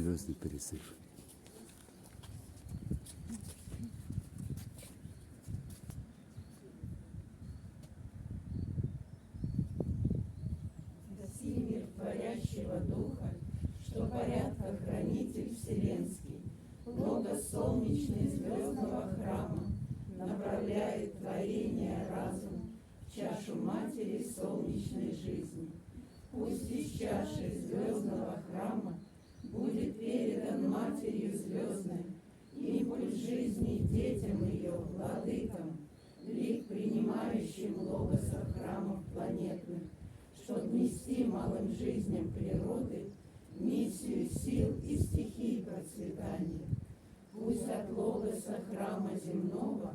звездный пересыв. Гаси мир творящего духа, что порядка хранитель вселенский, логос солнечный звездного храма, направляет творение разум в чашу матери солнечной жизни. Пусть из чаши звездного храма будет передан матерью звездной импульс жизни детям ее, владыкам, лик принимающим логоса храмов планетных, чтоб нести малым жизням природы миссию сил и стихий процветания. Пусть от логоса храма земного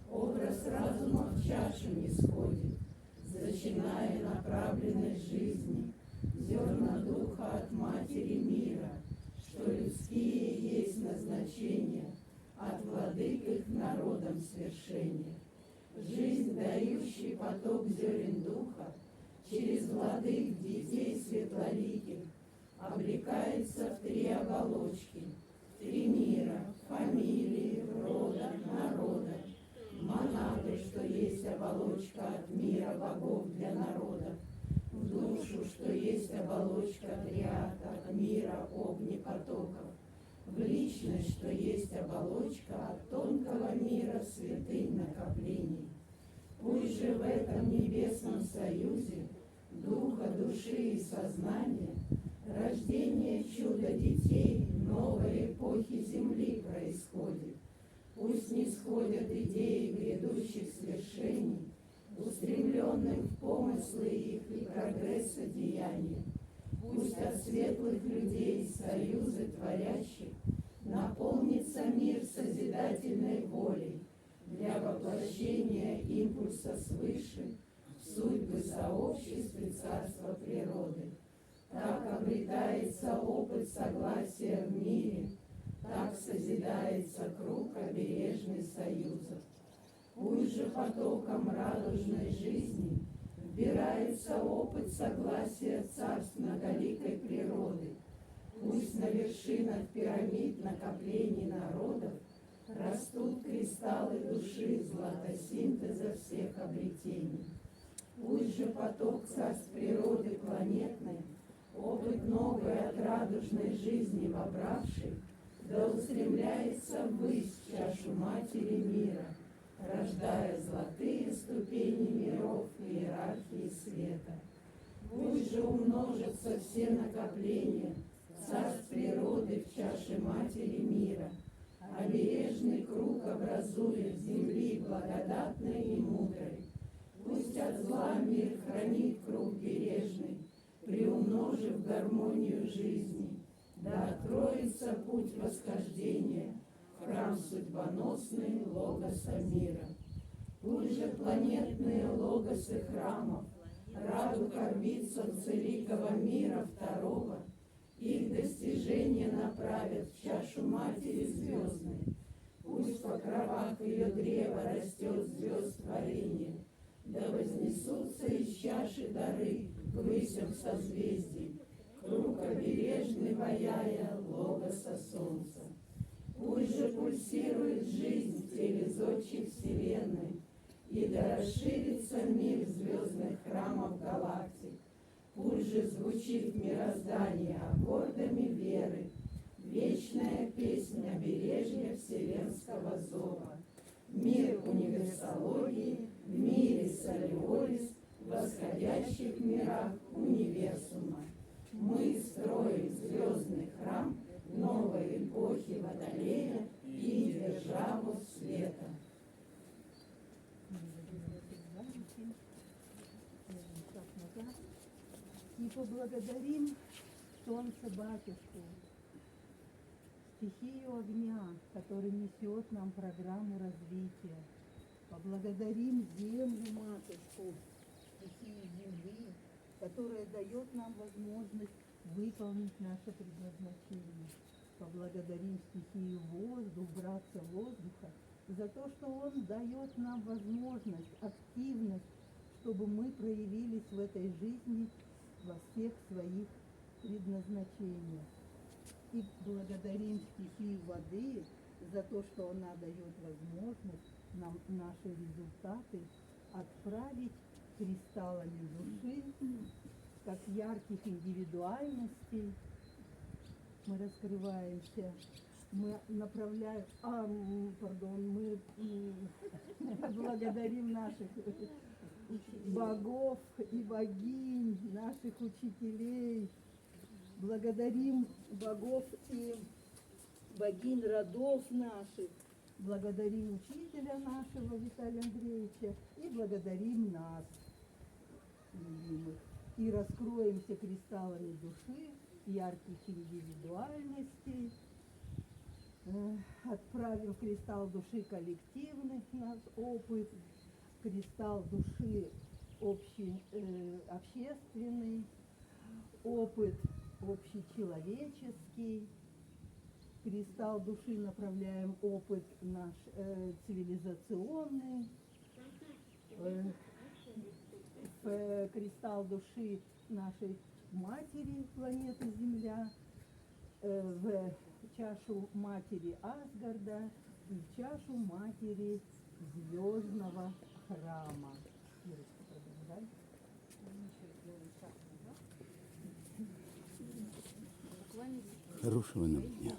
образ разума в чашу не сходит, зачиная направленность жизни, зерна духа от матери мира, что людские есть назначения, от владык их народам свершения. Жизнь, дающий поток зерен духа, через владык детей светлоликих, облекается в три оболочки, три мира, фамилии, рода, народа, монады, что есть оболочка от мира богов для народа, в душу, что есть оболочка триад от мира огнепотоков, в личность, что есть оболочка от тонкого мира святынь накоплений. Пусть же в этом небесном союзе духа, души и сознания рождение чуда детей новой эпохи Земли происходит. Пусть не сходят идеи грядущих свершений, устремленных в помыслы их и прогресса деяния. Пусть от светлых людей, союзы творящих, наполнится мир созидательной волей для воплощения импульса свыше в судьбы сообществ и царства природы. Так обретается опыт согласия в мире, так созидается круг обережных союзов. Пусть же потоком радужной жизни вбирается опыт согласия царств многоликой природы. Пусть на вершинах пирамид накоплений народов растут кристаллы души златосинтеза всех обретений. Пусть же поток царств природы планетной, опыт новый от радужной жизни вобравший, да устремляется ввысь чашу матери мира, рождая золотые ступени миров и иерархии света. Пусть же умножатся все накопления царств природы в чаше матери мира, обережный круг образует земли благодатной и мудрой. Пусть от зла мир хранит круг бережный, приумножив гармонию жизни, да откроется путь восхождения в храм судьбоносный логоса мира. Пусть же планетные логосы храмов радуг орбицев целикого мира второго, их достижения направят в чашу матери звездной. Пусть в покровах ее древа растет звезд творения, да вознесутся из чаши дары к высям созвездий, круг обережный ваяя логоса солнца. Пусть же пульсирует жизнь в теле зодчих вселенной, и да расширится мир звездных храмов галактик. Пусть же звучит мироздание аккордами веры, вечная песня обережья вселенского зова. Мир универсологии, в мире Солиолис, в восходящих мирах универсума. Мы строим звездный храм новой эпохи Водолея и державу света. И поблагодарим Солнце-батюшку, стихию огня, который несет нам программу развития. Поблагодарим Землю-матушку, стихию Земли, которая дает нам возможность выполнить наше предназначение. Поблагодарим стихию воздух, братца воздуха, за то, что он дает нам возможность, активность, чтобы мы проявились в этой жизни во всех своих предназначениях. И благодарим стихию воды за то, что она дает возможность нам наши результаты отправить кристаллами души, как ярких индивидуальностей. Мы раскрываемся, мы направляем, мы благодарим наших богов и богинь, наших учителей, благодарим богов и богинь родов наших, благодарим учителя нашего Виталия Андреевича и благодарим нас, любимых. И раскроемся кристаллами души, ярких индивидуальностей, отправим кристалл души коллективный наш опыт, кристалл души общественный, опыт общечеловеческий, кристалл души направляем опыт наш цивилизационный, кристалл души нашей матери планеты Земля, в чашу матери Асгарда и в чашу матери звездного храма. Ирочка, продолжай. Хорошего нам дня.